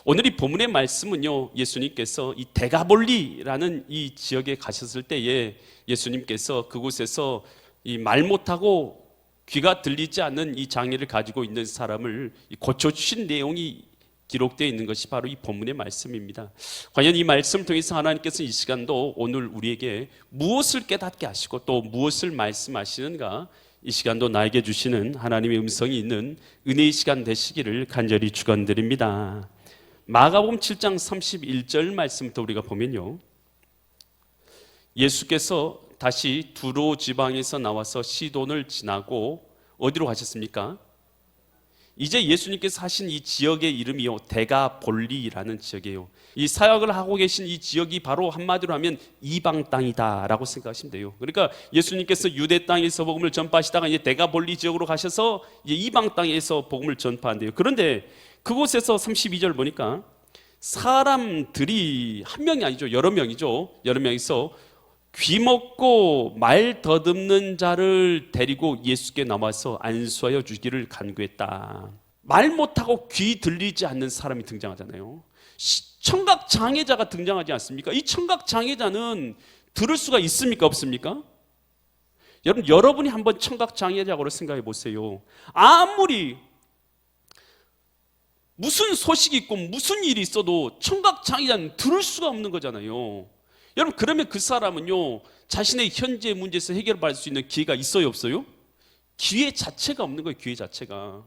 오늘 이 본문의 말씀은요, 예수님께서 이 데가볼리라는 이 지역에 가셨을 때에 예수님께서 그곳에서 이 말 못하고 귀가 들리지 않는 이 장애를 가지고 있는 사람을 고쳐주신 내용이 기록되어 있는 것이 바로 이 본문의 말씀입니다. 과연 이 말씀을 통해서 하나님께서 이 시간도 오늘 우리에게 무엇을 깨닫게 하시고 또 무엇을 말씀하시는가, 이 시간도 나에게 주시는 하나님의 음성이 있는 은혜의 시간 되시기를 간절히 축원드립니다. 마가복음 7장 31절 말씀부터 우리가 보면요, 예수께서 다시 두로 지방에서 나와서 시돈을 지나고 어디로 가셨습니까? 이제 예수님께서 하신 이 지역의 이름이요, 데가볼리라는 지역이에요. 이 사역을 하고 계신 이 지역이 바로 한마디로 하면 이방 땅이다라고 생각하시면 돼요. 그러니까 예수님께서 유대 땅에서 복음을 전파하시다가 이제 데가볼리 지역으로 가셔서 이제 이방 땅에서 복음을 전파한대요. 그런데 그곳에서 32절 보니까 사람들이 한 명이 아니죠, 여러 명이죠. 여러 명이서 귀먹고 말 더듬는 자를 데리고 예수께 나와서 안수하여 주기를 간구했다. 말 못하고 귀 들리지 않는 사람이 등장하잖아요. 청각 장애자가 등장하지 않습니까? 이 청각 장애자는 들을 수가 있습니까, 없습니까? 여러분이 한번 청각 장애자로 생각해 보세요. 아무리 무슨 소식이 있고 무슨 일이 있어도 청각 장애자는 들을 수가 없는 거잖아요. 여러분, 그러면 그 사람은요, 자신의 현재 문제에서 해결받을 수 있는 기회가 있어요, 없어요? 기회 자체가 없는 거예요, 기회 자체가.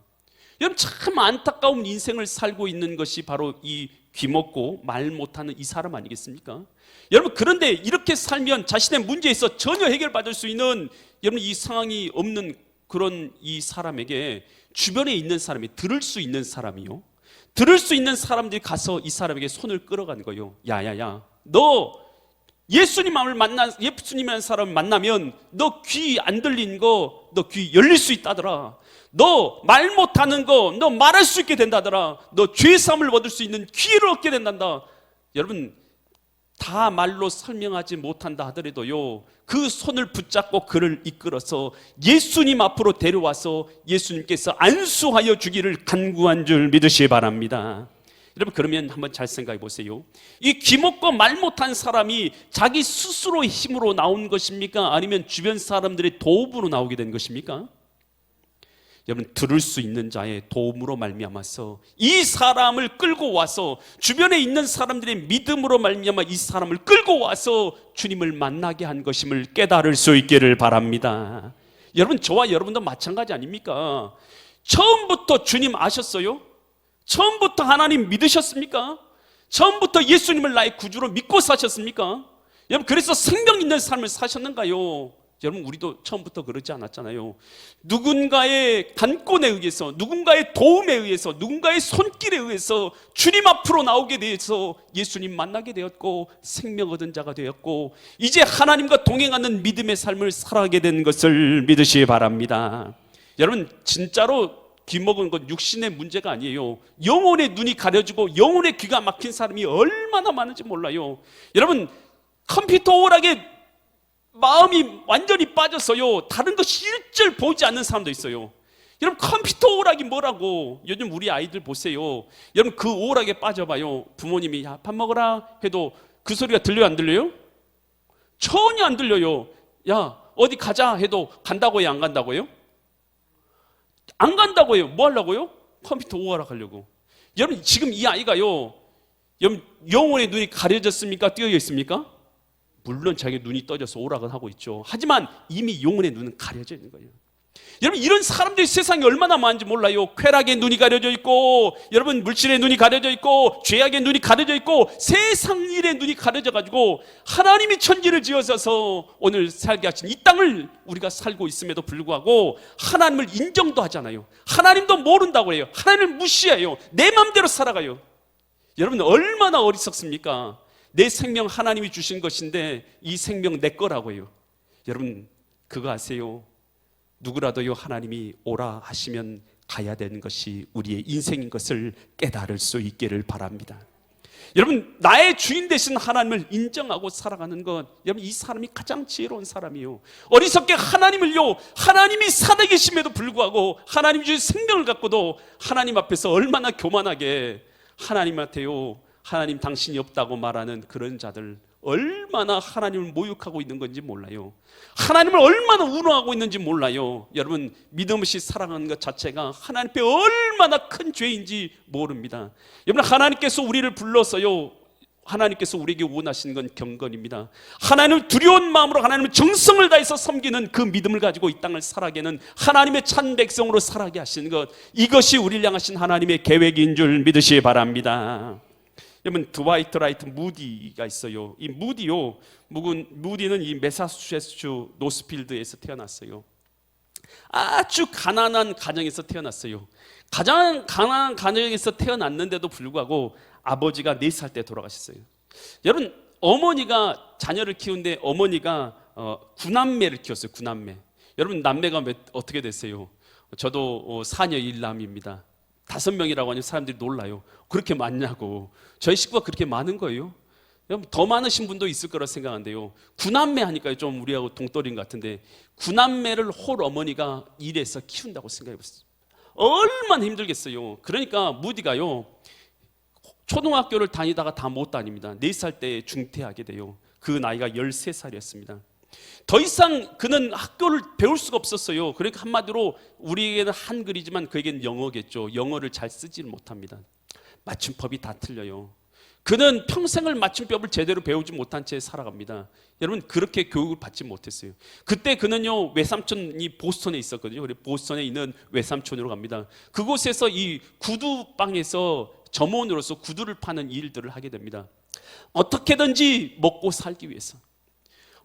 여러분, 참 안타까운 인생을 살고 있는 것이 바로 이 귀먹고 말 못하는 이 사람 아니겠습니까? 여러분, 그런데 이렇게 살면 자신의 문제에서 전혀 해결받을 수 있는, 여러분, 이 상황이 없는 그런 이 사람에게 주변에 있는 사람이, 들을 수 있는 사람이요, 들을 수 있는 사람들이 가서 이 사람에게 손을 끌어가는 거예요. 야야야, 너 예수님이라는 사람을 만나면 너 귀 안 들린 거, 너 귀 열릴 수 있다더라. 너 말 못하는 거, 너 말할 수 있게 된다더라. 너 죄사함을 얻을 수 있는 기회를 얻게 된단다. 여러분, 다 말로 설명하지 못한다 하더라도요, 그 손을 붙잡고 그를 이끌어서 예수님 앞으로 데려와서 예수님께서 안수하여 주기를 간구한 줄 믿으시기 바랍니다. 여러분, 그러면 한번 잘 생각해 보세요. 이 귀먹고 말 못한 사람이 자기 스스로의 힘으로 나온 것입니까? 아니면 주변 사람들의 도움으로 나오게 된 것입니까? 여러분, 들을 수 있는 자의 도움으로 말미암아서 이 사람을 끌고 와서, 주변에 있는 사람들의 믿음으로 말미암아 이 사람을 끌고 와서 주님을 만나게 한 것임을 깨달을 수 있기를 바랍니다. 여러분, 저와 여러분도 마찬가지 아닙니까? 처음부터 주님 아셨어요? 처음부터 하나님 믿으셨습니까? 처음부터 예수님을 나의 구주로 믿고 사셨습니까? 여러분, 그래서 생명 있는 삶을 사셨는가요? 여러분, 우리도 처음부터 그러지 않았잖아요. 누군가의 간권에 의해서, 누군가의 도움에 의해서, 누군가의 손길에 의해서 주님 앞으로 나오게 돼서 예수님 만나게 되었고 생명 얻은 자가 되었고 이제 하나님과 동행하는 믿음의 삶을 살아가게 된 것을 믿으시기 바랍니다. 여러분, 진짜로 귀먹은 건 육신의 문제가 아니에요. 영혼의 눈이 가려지고 영혼의 귀가 막힌 사람이 얼마나 많은지 몰라요. 여러분, 컴퓨터 오락에 마음이 완전히 빠져서요, 다른 거 실질 보지 않는 사람도 있어요. 여러분, 컴퓨터 오락이 뭐라고? 요즘 우리 아이들 보세요. 여러분, 그 오락에 빠져봐요. 부모님이 야, 밥 먹으라 해도 그 소리가 들려요, 안 들려요? 전혀 안 들려요. 야, 어디 가자 해도 간다고요, 안 간다고요? 안 간다고요. 뭐 하려고요? 컴퓨터 오락을 하려고. 여러분, 지금 이 아이가요, 여러분, 영혼의 눈이 가려졌습니까? 뜨여 있습니까? 물론 자기 눈이 떠져서 오락을 하고 있죠. 하지만 이미 영혼의 눈은 가려져 있는 거예요. 여러분, 이런 사람들이 세상에 얼마나 많은지 몰라요. 쾌락의 눈이 가려져 있고, 여러분, 물질의 눈이 가려져 있고, 죄악의 눈이 가려져 있고, 세상 일의 눈이 가려져 가지고 하나님이 천지를 지어서 오늘 살게 하신 이 땅을 우리가 살고 있음에도 불구하고 하나님을 인정도 하잖아요. 하나님도 모른다고 해요. 하나님을 무시해요. 내 마음대로 살아가요. 여러분, 얼마나 어리석습니까? 내 생명 하나님이 주신 것인데 이 생명 내 거라고 해요. 여러분, 그거 아세요? 누구라도요, 하나님이 오라 하시면 가야 되는 것이 우리의 인생인 것을 깨달을 수 있기를 바랍니다. 여러분, 나의 주인 되신 하나님을 인정하고 살아가는 것, 여러분, 이 사람이 가장 지혜로운 사람이에요. 어리석게 하나님을요, 하나님이 살아계심에도 불구하고 하나님 주신 생명을 갖고도 하나님 앞에서 얼마나 교만하게 하나님한테요, 하나님 당신이 없다고 말하는 그런 자들, 얼마나 하나님을 모욕하고 있는 건지 몰라요. 하나님을 얼마나 운운하고 있는지 몰라요. 여러분, 믿음 없이 살아가는 것 자체가 하나님 앞에 얼마나 큰 죄인지 모릅니다. 여러분, 하나님께서 우리를 불러서요, 하나님께서 우리에게 원하시는 건 경건입니다. 하나님을 두려운 마음으로 하나님을 정성을 다해서 섬기는 그 믿음을 가지고 이 땅을 살아게 하는 하나님의 찬 백성으로 살아게 하시는 것, 이것이 우리를 향하신 하나님의 계획인 줄 믿으시기 바랍니다. 여러분, 드와이트 라이트 무디가 있어요. 이 무디는 이 매사추세츠 노스필드에서 태어났어요. 아주 가난한 가정에서 태어났어요. 가장 가난한 가정에서 태어났는데도 불구하고 아버지가 4살 때 돌아가셨어요. 여러분, 어머니가 자녀를 키우는데 어머니가 9남매를 키웠어요. 9남매. 여러분, 남매가 어떻게 됐어요? 저도 4녀 1남입니다. 5명이라고 하니 사람들이 놀라요. 그렇게 많냐고. 저희 식구가 그렇게 많은 거예요? 여러분, 더 많으신 분도 있을 거라 생각하는데요, 9남매 하니까 좀 우리하고 동떨인 것 같은데 9남매를 홀 어머니가 일해서 키운다고 생각해 보세요. 얼마나 힘들겠어요. 그러니까 무디가요, 초등학교를 다니다가 다 못 다닙니다. 4살 때 중퇴하게 돼요. 그 나이가 13살이었습니다. 더 이상 그는 학교를 배울 수가 없었어요. 그러니까 한마디로 우리에게는 한글이지만 그에게는 영어겠죠. 영어를 잘 쓰지를 못합니다. 맞춤법이 다 틀려요. 그는 평생을 맞춤법을 제대로 배우지 못한 채 살아갑니다. 여러분, 그렇게 교육을 받지 못했어요. 그때 그는요, 외삼촌이 보스턴에 있었거든요. 그래서 보스턴에 있는 외삼촌으로 갑니다. 그곳에서 이 구두방에서 점원으로서 구두를 파는 일들을 하게 됩니다. 어떻게든지 먹고 살기 위해서,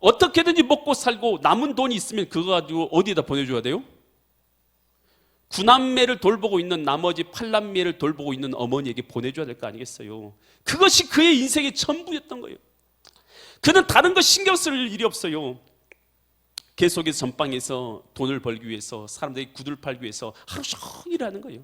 어떻게든지 먹고 살고 남은 돈이 있으면 그거 가지고 어디에다 보내줘야 돼요? 9남매를 돌보고 있는 나머지 8남매를 돌보고 있는 어머니에게 보내줘야 될 거 아니겠어요? 그것이 그의 인생의 전부였던 거예요. 그는 다른 거 신경 쓸 일이 없어요. 계속해서 전방에서 돈을 벌기 위해서, 사람들이 구두를 팔기 위해서 하루 종일 하는 거예요.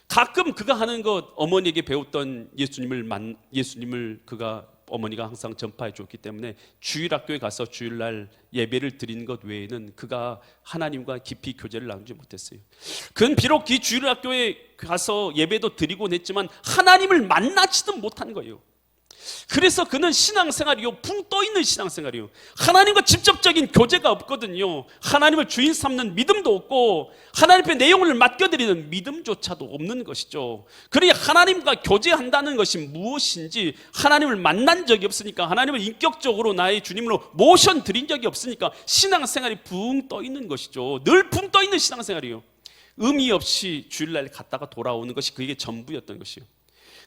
가끔 그가 하는 것, 어머니에게 배웠던 예수님을 그가 어머니가 항상 전파해 줬기 때문에 주일학교에 가서 주일날 예배를 드리는 것 외에는 그가 하나님과 깊이 교제를 나누지 못했어요. 그는 비록 이 주일학교에 가서 예배도 드리곤 했지만 하나님을 만나지도 못한 거예요. 그래서 그는 신앙생활이요, 붕 떠있는 신앙생활이요, 하나님과 직접적인 교제가 없거든요. 하나님을 주인 삼는 믿음도 없고 하나님 앞에 내용을 맡겨드리는 믿음조차도 없는 것이죠. 그러니 하나님과 교제한다는 것이 무엇인지, 하나님을 만난 적이 없으니까, 하나님을 인격적으로 나의 주님으로 모셔드린 적이 없으니까 신앙생활이 붕 떠있는 것이죠. 늘 붕 떠있는 신앙생활이요, 의미 없이 주일날 갔다가 돌아오는 것이 그에게 전부였던 것이요.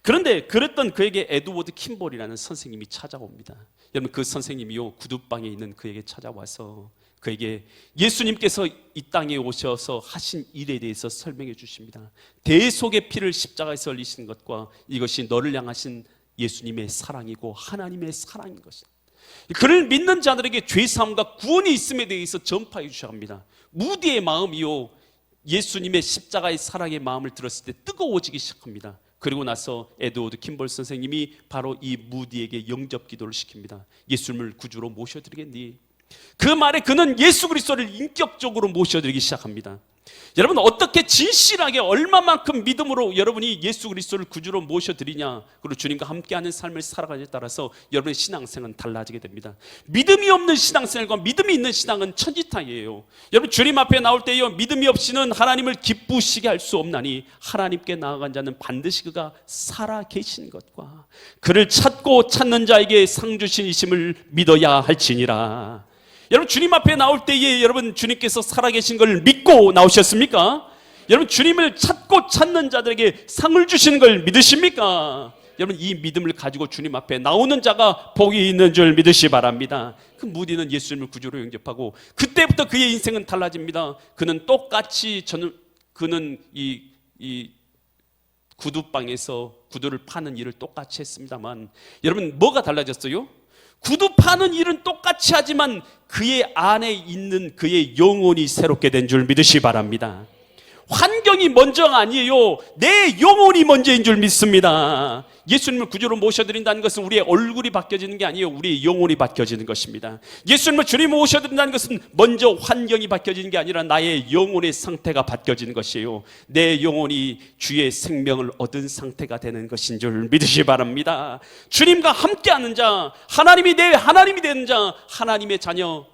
그런데 그랬던 그에게 에드워드 킴볼이라는 선생님이 찾아옵니다. 여러분, 그 선생님이요, 구두방에 있는 그에게 찾아와서 그에게 예수님께서 이 땅에 오셔서 하신 일에 대해서 설명해 주십니다. 대속의 피를 십자가에서 흘리신 것과 이것이 너를 향하신 예수님의 사랑이고 하나님의 사랑인 것이다. 그를 믿는 자들에게 죄사함과 구원이 있음에 대해서 전파해 주셔야 합니다. 무디의 마음이요, 예수님의 십자가의 사랑의 마음을 들었을 때 뜨거워지기 시작합니다. 그리고 나서 에드워드 킴볼 선생님이 바로 이 무디에게 영접 기도를 시킵니다. 예수님을 구주로 모셔드리겠니? 그 말에 그는 예수 그리스도를 인격적으로 모셔드리기 시작합니다. 여러분, 어떻게 진실하게 얼마만큼 믿음으로 여러분이 예수 그리스도를 구주로 모셔드리냐, 그리고 주님과 함께하는 삶을 살아가냐에 따라서 여러분의 신앙생활은 달라지게 됩니다. 믿음이 없는 신앙생활과 믿음이 있는 신앙은 천지타이예요. 여러분, 주님 앞에 나올 때요, 믿음이 없이는 하나님을 기쁘시게 할 수 없나니 하나님께 나아간 자는 반드시 그가 살아 계신 것과 그를 찾고 찾는 자에게 상 주신이심을 믿어야 할지니라. 여러분, 주님 앞에 나올 때에 여러분, 주님께서 살아계신 걸 믿고 나오셨습니까? 여러분, 주님을 찾고 찾는 자들에게 상을 주시는 걸 믿으십니까? 여러분, 이 믿음을 가지고 주님 앞에 나오는 자가 복이 있는 줄 믿으시 바랍니다. 그 무디는 예수님을 구주로 영접하고 그때부터 그의 인생은 달라집니다. 그는 똑같이 그는 이 구두방에서 구두를 파는 일을 똑같이 했습니다만, 여러분, 뭐가 달라졌어요? 구두 파는 일은 똑같이 하지만 그의 안에 있는 그의 영혼이 새롭게 된 줄 믿으시 바랍니다. 환경이 먼저가 아니에요. 내 영혼이 먼저인 줄 믿습니다. 예수님을 구주로 모셔드린다는 것은 우리의 얼굴이 바뀌어지는 게 아니에요. 우리의 영혼이 바뀌어지는 것입니다. 예수님을 주님 모셔드린다는 것은 먼저 환경이 바뀌어지는 게 아니라 나의 영혼의 상태가 바뀌어지는 것이에요. 내 영혼이 주의 생명을 얻은 상태가 되는 것인 줄 믿으시기 바랍니다. 주님과 함께하는 자, 하나님이 내 하나님이 되는 자, 하나님의 자녀,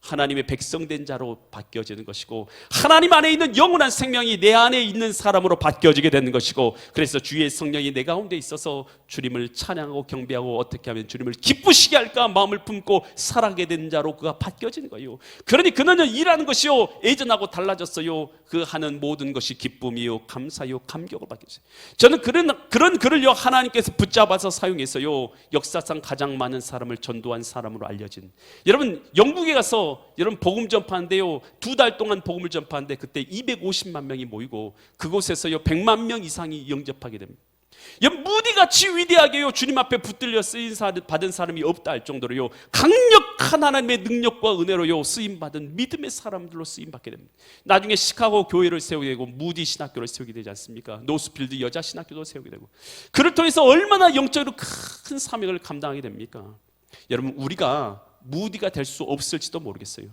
하나님의 백성된 자로 바뀌어지는 것이고, 하나님 안에 있는 영원한 생명이 내 안에 있는 사람으로 바뀌어지게 되는 것이고, 그래서 주의 성령이 내 가운데 있어서 주님을 찬양하고 경배하고 어떻게 하면 주님을 기쁘시게 할까 마음을 품고 살아가게 되는 자로 그가 바뀌어지는 거예요. 그러니 그는 일하는 것이요 예전하고 달라졌어요. 그 하는 모든 것이 기쁨이요 감사요 감격으로 바뀌었어요. 저는 그런 그를요 하나님께서 붙잡아서 사용했어요. 역사상 가장 많은 사람을 전도한 사람으로 알려진. 여러분 영국에 가서 여러분 복음 전파하는데요, 2달 동안 복음을 전파하는데 그때 250만 명이 모이고 그곳에서요 100만 명 이상이 영접하게 됩니다. 무디같이 위대하게요 주님 앞에 붙들려 쓰임 받은 사람이 없다 할 정도로요 강력한 하나님의 능력과 은혜로요 쓰임받은 믿음의 사람들로 쓰임받게 됩니다. 나중에 시카고 교회를 세우게 되고 무디 신학교를 세우게 되지 않습니까? 노스필드 여자 신학교도 세우게 되고, 그를 통해서 얼마나 영적으로 큰 사명을 감당하게 됩니까? 여러분 우리가 무디가 될 수 없을지도 모르겠어요.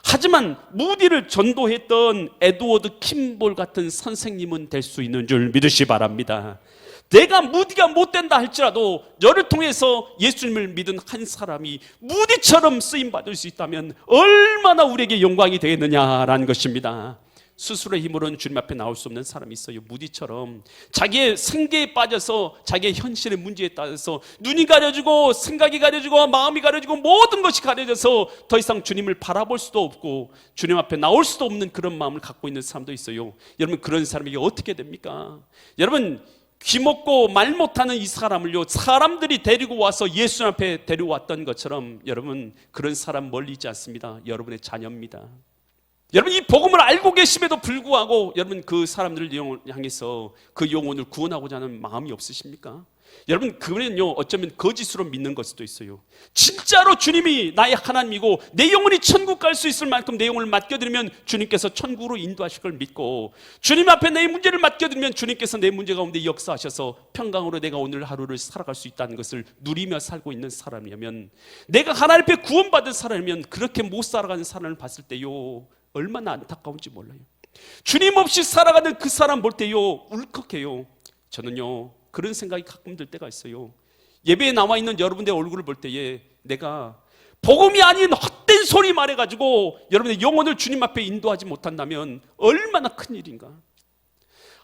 하지만 무디를 전도했던 에드워드 킴볼 같은 선생님은 될 수 있는 줄 믿으시 바랍니다. 내가 무디가 못 된다 할지라도 너를 통해서 예수님을 믿은 한 사람이 무디처럼 쓰임받을 수 있다면 얼마나 우리에게 영광이 되겠느냐라는 것입니다. 스스로의 힘으로는 주님 앞에 나올 수 없는 사람이 있어요. 무디처럼 자기의 생계에 빠져서 자기의 현실의 문제에 따라서 눈이 가려지고 생각이 가려지고 마음이 가려지고 모든 것이 가려져서 더 이상 주님을 바라볼 수도 없고 주님 앞에 나올 수도 없는 그런 마음을 갖고 있는 사람도 있어요. 여러분 그런 사람에게 어떻게 됩니까? 여러분 귀먹고 말 못하는 이 사람을요 사람들이 데리고 와서 예수 앞에 데려왔던 것처럼 여러분 그런 사람 멀리 있지 않습니다. 여러분의 자녀입니다. 여러분 이 복음을 알고 계심에도 불구하고 여러분 그 사람들을 향해서 그 영혼을 구원하고자 하는 마음이 없으십니까? 여러분 그는요 어쩌면 거짓으로 믿는 걸 수도 있어요. 진짜로 주님이 나의 하나님이고 내 영혼이 천국 갈 수 있을 만큼 내 영혼을 맡겨드리면 주님께서 천국으로 인도하실 걸 믿고, 주님 앞에 내 문제를 맡겨드리면 주님께서 내 문제 가운데 역사하셔서 평강으로 내가 오늘 하루를 살아갈 수 있다는 것을 누리며 살고 있는 사람이라면, 내가 하나님 앞에 구원받은 사람이면 그렇게 못 살아가는 사람을 봤을 때요 얼마나 안타까운지 몰라요. 주님 없이 살아가는 그 사람 볼 때요 울컥해요. 저는요 그런 생각이 가끔 들 때가 있어요. 예배에 나와 있는 여러분의 얼굴을 볼 때에 내가 복음이 아닌 헛된 소리 말해가지고 여러분의 영혼을 주님 앞에 인도하지 못한다면 얼마나 큰 일인가.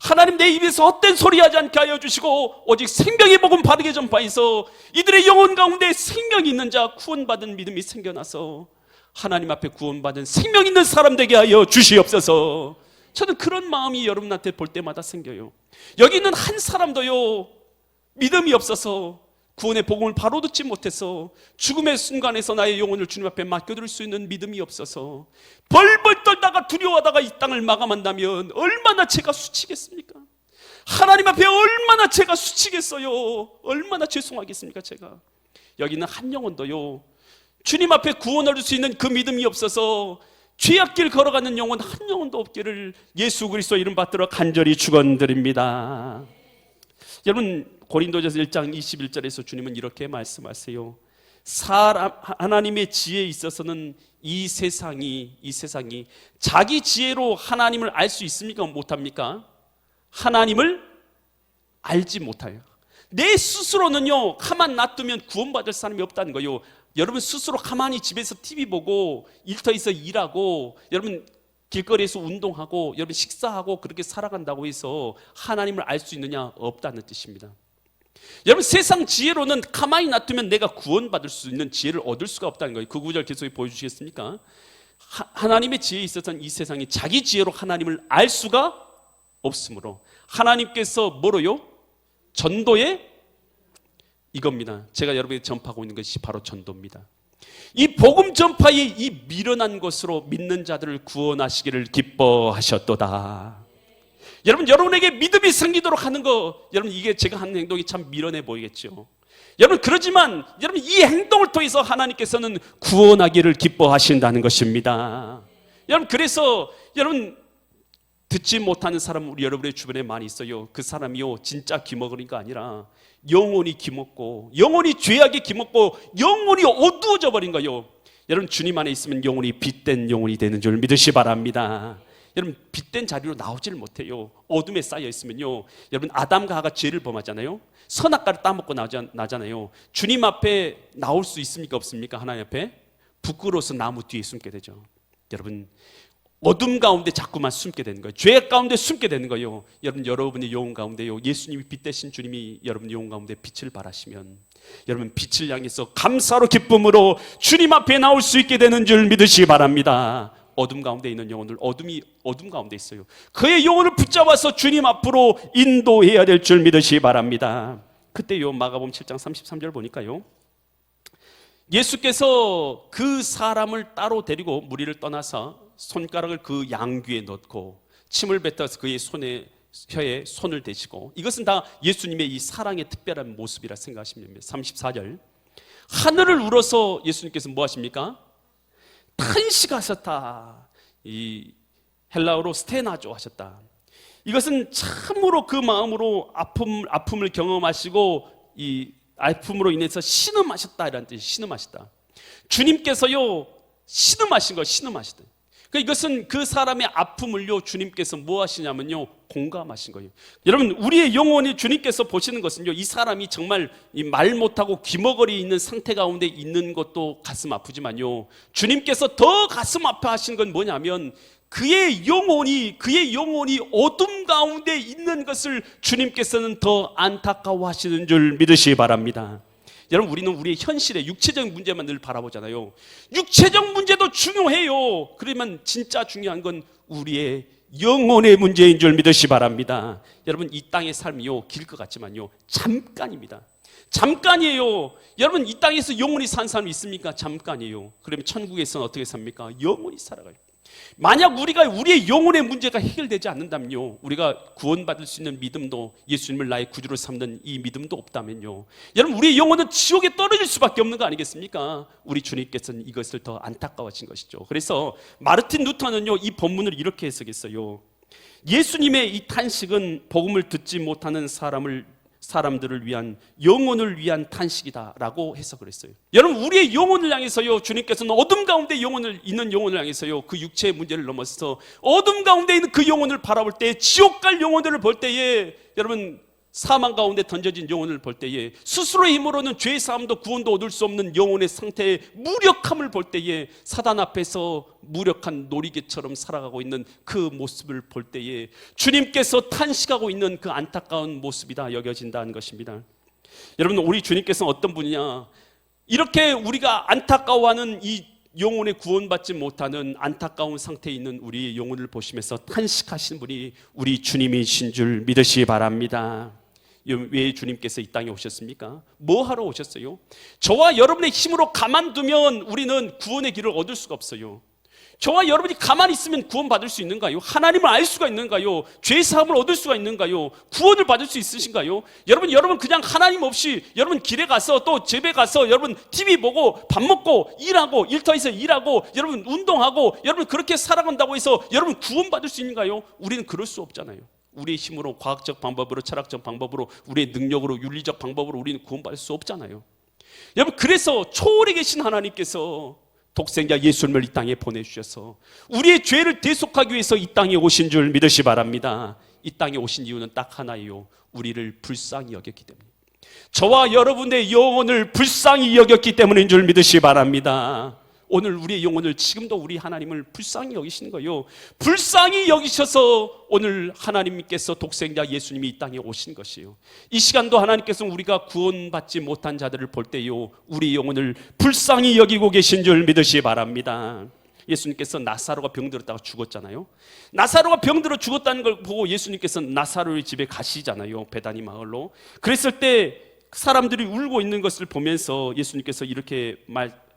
하나님 내 입에서 헛된 소리 하지 않게 하여 주시고 오직 생명의 복음 바르게 전파해서 이들의 영혼 가운데 생명이 있는 자, 구원받은 믿음이 생겨나서 하나님 앞에 구원받은 생명 있는 사람 되게 하여 주시옵소서. 저는 그런 마음이 여러분한테 볼 때마다 생겨요. 여기 있는 한 사람도요 믿음이 없어서 구원의 복음을 바로 듣지 못해서 죽음의 순간에서 나의 영혼을 주님 앞에 맡겨둘 수 있는 믿음이 없어서 벌벌 떨다가 두려워하다가 이 땅을 마감한다면 얼마나 제가 수치겠습니까? 하나님 앞에 얼마나 제가 수치겠어요? 얼마나 죄송하겠습니까 제가? 여기 있는 한 영혼도요 주님 앞에 구원 얻을 수 있는 그 믿음이 없어서 죄악길 걸어가는 영혼 한 영혼도 없기를 예수 그리스도 이름 받들어 간절히 축원드립니다. 여러분 고린도전서 1장 21절에서 주님은 이렇게 말씀하세요. 하나님의 지혜에 있어서는 이 세상이 자기 지혜로 하나님을 알 수 있습니까? 못합니까? 하나님을 알지 못해요. 내 스스로는요 가만 놔두면 구원받을 사람이 없다는 거예요. 여러분 스스로 가만히 집에서 TV 보고 일터에서 일하고 여러분 길거리에서 운동하고 여러분 식사하고 그렇게 살아간다고 해서 하나님을 알 수 있느냐? 없다는 뜻입니다. 여러분 세상 지혜로는 가만히 놔두면 내가 구원받을 수 있는 지혜를 얻을 수가 없다는 거예요. 그 구절 계속 보여주시겠습니까? 하나님의 지혜에 있어서는 이 세상이 자기 지혜로 하나님을 알 수가 없으므로 하나님께서 뭐로요? 전도의 이겁니다. 제가 여러분에게 전파하고 있는 것이 바로 전도입니다. 이 복음 전파의 이 미련한 것으로 믿는 자들을 구원하시기를 기뻐하셨도다. 여러분에게 믿음이 생기도록 하는 거, 여러분 이게 제가 하는 행동이 참 미련해 보이겠죠. 여러분 그러지만 여러분 이 행동을 통해서 하나님께서는 구원하기를 기뻐하신다는 것입니다. 여러분 그래서 여러분 듣지 못하는 사람 우리 여러분의 주변에 많이 있어요. 그 사람이요 진짜 기먹으니까 아니라 영혼이 기먹고 영혼이 죄악에 기먹고 영혼이 어두워져 버린 거요. 여러분 주님 안에 있으면 영혼이 빛된 영혼이 되는 줄 믿으시 바랍니다. 여러분 빛된 자리로 나오지를 못해요. 어둠에 쌓여 있으면요. 여러분 아담과 하가 죄를 범하잖아요. 선악과를 따먹고 나잖아요. 주님 앞에 나올 수 있습니까 없습니까? 하나님 앞에 부끄러워서 나무 뒤에 숨게 되죠. 여러분 어둠 가운데 자꾸만 숨게 되는 거예요. 죄 가운데 숨게 되는 거예요. 여러분의 영혼 가운데요 예수님이 빛 되신 주님이 여러분 영혼 가운데 빛을 발하시면 여러분 빛을 향해서 감사로 기쁨으로 주님 앞에 나올 수 있게 되는 줄 믿으시기 바랍니다. 어둠 가운데 있는 영혼들, 어둠 가운데 있어요. 그의 영혼을 붙잡아서 주님 앞으로 인도해야 될 줄 믿으시기 바랍니다. 그때요 마가복음 7장 33절 보니까요 예수께서 그 사람을 따로 데리고 무리를 떠나서 손가락을 그 양귀에 넣고 침을 뱉어서 그의 혀에 손을 대시고, 이것은 다 예수님의 이 사랑의 특별한 모습이라 생각하시면 됩니다. 34절 하늘을 울어서 예수님께서 뭐 하십니까? 탄식하셨다. 이 헬라어로 스테나조 하셨다. 이것은 참으로 그 마음으로 아픔을 경험하시고 이 아픔으로 인해서 신음하셨다라는 뜻이 신음하셨다. 주님께서요 신음하신 거 신음하시다. 그러니까 이것은 그 사람의 아픔을요 주님께서 뭐 하시냐면요 공감하신 거예요. 여러분 우리의 영혼이 주님께서 보시는 것은요 이 사람이 정말 이 말 못하고 귀머거리 있는 상태 가운데 있는 것도 가슴 아프지만요 주님께서 더 가슴 아파하신 건 뭐냐면 그의 영혼이 어둠 가운데 있는 것을 주님께서는 더 안타까워하시는 줄 믿으시기 바랍니다. 여러분 우리는 우리의 현실의 육체적 문제만 늘 바라보잖아요. 육체적 문제도 중요해요. 그러면 진짜 중요한 건 우리의 영혼의 문제인 줄 믿으시기 바랍니다. 여러분 이 땅의 삶이요 길 것 같지만요 잠깐입니다. 잠깐이에요. 여러분 이 땅에서 영원히 산 사람이 있습니까? 잠깐이에요. 그러면 천국에서는 어떻게 삽니까? 영원히 살아가요. 만약 우리의 영혼의 문제가 해결되지 않는다면요 우리가 구원받을 수 있는 믿음도, 예수님을 나의 구주로 삼는 이 믿음도 없다면요 여러분 우리의 영혼은 지옥에 떨어질 수밖에 없는 거 아니겠습니까? 우리 주님께서는 이것을 더 안타까워하신 것이죠. 그래서 마르틴 루터는요 이 본문을 이렇게 해석했어요. 예수님의 이 탄식은 복음을 듣지 못하는 사람들을 위한 영혼을 위한 탄식이다라고 해석을 했어요. 여러분 우리의 영혼을 향해서요 주님께서는 어둠 가운데 있는 영혼을 향해서요 그 육체의 문제를 넘어서 어둠 가운데 있는 그 영혼을 바라볼 때, 지옥 갈 영혼들을 볼 때에, 여러분 사망 가운데 던져진 영혼을 볼 때에, 스스로의 힘으로는 죄 사함도 구원도 얻을 수 없는 영혼의 상태의 무력함을 볼 때에, 사단 앞에서 무력한 놀이개처럼 살아가고 있는 그 모습을 볼 때에 주님께서 탄식하고 있는 그 안타까운 모습이다 여겨진다는 것입니다. 여러분 우리 주님께서는 어떤 분이냐, 이렇게 우리가 안타까워하는 이 영혼에 구원받지 못하는 안타까운 상태에 있는 우리 영혼을 보시면서 탄식하시는 분이 우리 주님이신 줄 믿으시기 바랍니다. 왜 주님께서 이 땅에 오셨습니까? 뭐 하러 오셨어요? 저와 여러분의 힘으로 가만두면 우리는 구원의 길을 얻을 수가 없어요. 저와 여러분이 가만히 있으면 구원받을 수 있는가요? 하나님을 알 수가 있는가요? 죄 사함을 얻을 수가 있는가요? 구원을 받을 수 있으신가요? 여러분 그냥 하나님 없이 여러분 길에 가서 또 집에 가서 여러분 TV 보고 밥 먹고 일하고 일터에서 일하고 여러분 운동하고 여러분 그렇게 살아간다고 해서 여러분 구원받을 수 있는가요? 우리는 그럴 수 없잖아요. 우리의 힘으로, 과학적 방법으로, 철학적 방법으로, 우리의 능력으로, 윤리적 방법으로 우리는 구원받을 수 없잖아요. 여러분 그래서 초월에 계신 하나님께서 독생자 예수님을 이 땅에 보내주셔서 우리의 죄를 대속하기 위해서 이 땅에 오신 줄 믿으시 바랍니다. 이 땅에 오신 이유는 딱 하나예요. 우리를 불쌍히 여겼기 때문에, 저와 여러분의 영혼을 불쌍히 여겼기 때문인 줄 믿으시 바랍니다. 오늘 우리의 영혼을, 지금도 우리 하나님을 불쌍히 여기시는 거예요. 불쌍히 여기셔서 오늘 하나님께서 독생자 예수님이 이 땅에 오신 것이에요. 이 시간도 하나님께서 우리가 구원받지 못한 자들을 볼 때요 우리 영혼을 불쌍히 여기고 계신 줄 믿으시기 바랍니다. 예수님께서 나사로가 병들었다가 죽었잖아요. 나사로가 병들어 죽었다는 걸 보고 예수님께서 나사로의 집에 가시잖아요. 베다니 마을로. 그랬을 때 사람들이 울고 있는 것을 보면서 예수님께서 이렇게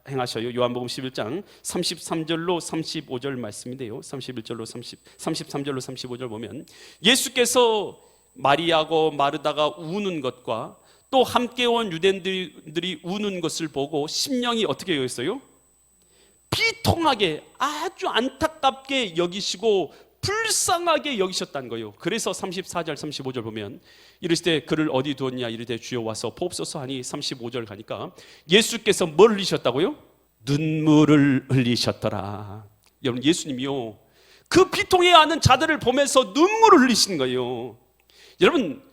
행하셔요. 요한복음 11장 33절로 35절 말씀인데요. 33절로 35절 보면 예수께서 마리아고 마르다가 우는 것과 또 함께 온 유대인들이 우는 것을 보고 심령이 어떻게 여겼어요? 비통하게, 아주 안타깝게 여기시고 불쌍하게 여기셨다는 거예요. 그래서 34절 35절 보면 이르실 때 그를 어디 두었냐 이르되 주여 와서 보옵소서 하니 35절 가니까 예수께서 뭘 흘리셨다고요? 눈물을 흘리셨더라. 여러분, 예수님이요 그 비통해 하는 자들을 보면서 눈물을 흘리시는 거예요. 여러분,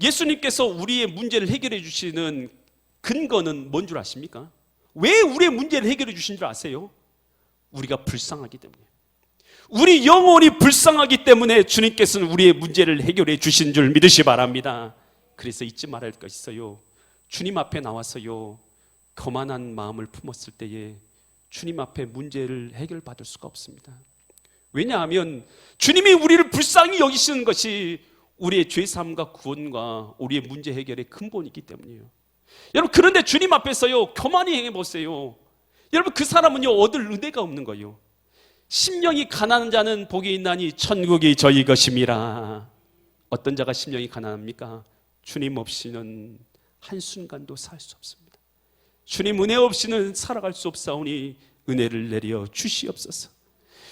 예수님께서 우리의 문제를 해결해 주시는 근거는 뭔 줄 아십니까? 왜 우리의 문제를 해결해 주신 줄 아세요? 우리가 불쌍하기 때문에. 우리 영혼이 불쌍하기 때문에 주님께서는 우리의 문제를 해결해 주신 줄 믿으시 바랍니다. 그래서 잊지 말아야 할 것이 있어요. 주님 앞에 나와서요 거만한 마음을 품었을 때에 주님 앞에 문제를 해결받을 수가 없습니다. 왜냐하면 주님이 우리를 불쌍히 여기시는 것이 우리의 죄사함과 구원과 우리의 문제 해결의 근본이기 때문이에요. 여러분, 그런데 주님 앞에서요 교만히 행해보세요. 여러분, 그 사람은요 얻을 은혜가 없는 거예요. 심령이 가난한 자는 복이 있나니 천국이 저희 것임이라. 어떤 자가 심령이 가난합니까? 주님 없이는 한순간도 살 수 없습니다. 주님 은혜 없이는 살아갈 수 없사오니 은혜를 내려 주시옵소서.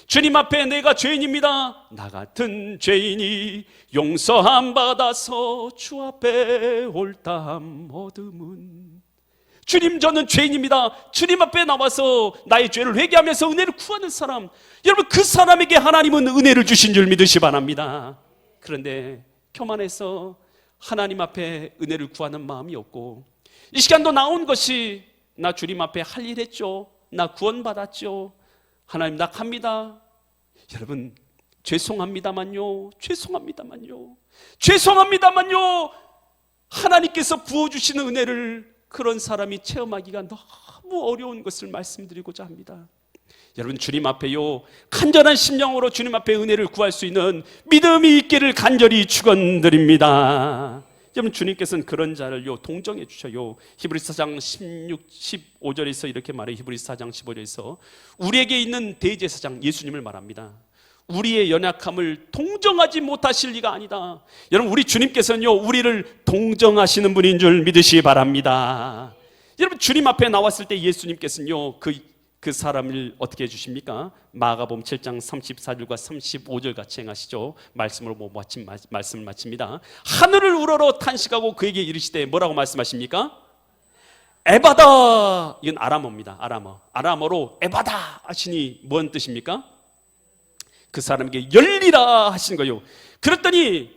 주님 앞에 내가 죄인입니다. 나 같은 죄인이 용서함 받아서 주 앞에 옳다함 얻음은. 주님, 저는 죄인입니다. 주님 앞에 나와서 나의 죄를 회개하면서 은혜를 구하는 사람, 여러분, 그 사람에게 하나님은 은혜를 주신 줄 믿으시 바랍니다. 그런데 교만해서 하나님 앞에 은혜를 구하는 마음이 없고, 이 시간도 나온 것이 나 주님 앞에 할 일 했죠, 나 구원받았죠, 하나님 나 갑니다. 여러분, 죄송합니다만요, 하나님께서 부어주시는 은혜를 그런 사람이 체험하기가 너무 어려운 것을 말씀드리고자 합니다. 여러분, 주님 앞에요 간절한 심령으로 주님 앞에 은혜를 구할 수 있는 믿음이 있기를 간절히 축원드립니다. 여러분, 주님께서는 그런 자를요 동정해 주셔요. 히브리서 4장 15절에서 이렇게 말해요. 히브리서 4장 15절에서 우리에게 있는 대제사장 예수님을 말합니다. 우리의 연약함을 동정하지 못하실 리가 아니다. 여러분, 우리 주님께서는요 우리를 동정하시는 분인 줄 믿으시기 바랍니다. 여러분, 주님 앞에 나왔을 때 예수님께서는요 그 사람을 어떻게 해주십니까? 마가복음 7장 34절과 35절 같이 행하시죠. 말씀을 말씀을 마칩니다. 하늘을 우러러 탄식하고 그에게 이르시되 뭐라고 말씀하십니까? 에바다. 이건 아람어입니다. 아람어로 에바다 하시니 뭔 뜻입니까? 그 사람에게 열리라 하신 거예요. 그랬더니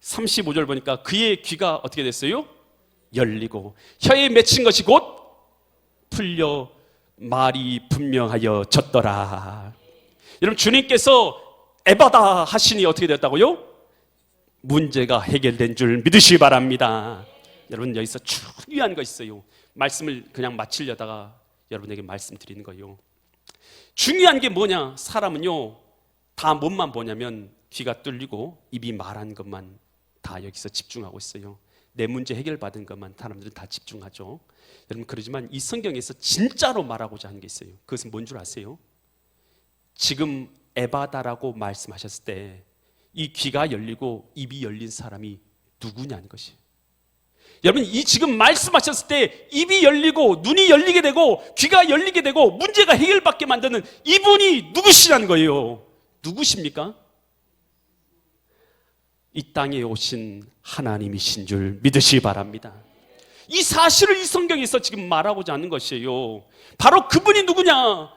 35절 보니까 그의 귀가 어떻게 됐어요? 열리고 혀에 맺힌 것이 곧 풀려 말이 분명하여졌더라. 여러분, 주님께서 에바다 하시니 어떻게 됐다고요? 문제가 해결된 줄 믿으시기 바랍니다. 여러분, 여기서 중요한 거 있어요. 말씀을 그냥 마치려다가 여러분에게 말씀드리는 거예요. 중요한 게 뭐냐? 사람은요 다 뭔만 보냐면 귀가 뚫리고 입이 말한 것만 다 여기서 집중하고 있어요. 내 문제 해결받은 것만 사람들은 다 집중하죠. 여러분, 그러지만 이 성경에서 진짜로 말하고자 하는 게 있어요. 그것은 뭔 줄 아세요? 지금 에바다라고 말씀하셨을 때 이 귀가 열리고 입이 열린 사람이 누구냐는 것이에요. 여러분, 이 지금 말씀하셨을 때 입이 열리고 눈이 열리게 되고 귀가 열리게 되고 문제가 해결받게 만드는 이분이 누구시라는 거예요. 누구십니까? 이 땅에 오신 하나님이신 줄 믿으시기 바랍니다. 이 사실을 이 성경에서 지금 말하고자 하는 것이에요. 바로 그분이 누구냐?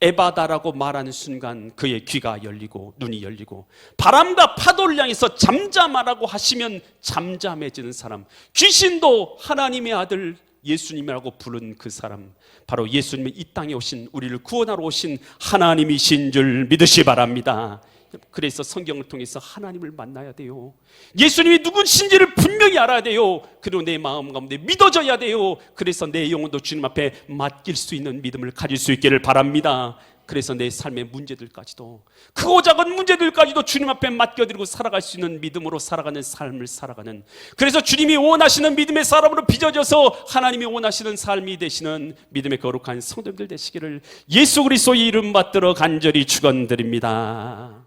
에바다라고 말하는 순간 그의 귀가 열리고 눈이 열리고 바람과 파도를 향해서 잠잠하라고 하시면 잠잠해지는 사람, 귀신도 하나님의 아들 예수님이라고 부른 그 사람, 바로 예수님이 이 땅에 오신 우리를 구원하러 오신 하나님이신 줄 믿으시기 바랍니다. 그래서 성경을 통해서 하나님을 만나야 돼요. 예수님이 누구신지를 분명히 알아야 돼요. 그리고 내 마음 가운데 믿어져야 돼요. 그래서 내 영혼도 주님 앞에 맡길 수 있는 믿음을 가질 수 있기를 바랍니다. 그래서 내 삶의 문제들까지도, 크고 작은 문제들까지도 주님 앞에 맡겨드리고 살아갈 수 있는 믿음으로 살아가는 삶을 살아가는, 그래서 주님이 원하시는 믿음의 사람으로 빚어져서 하나님이 원하시는 삶이 되시는 믿음의 거룩한 성도들 되시기를 예수 그리스도의 이름 받들어 간절히 축원드립니다.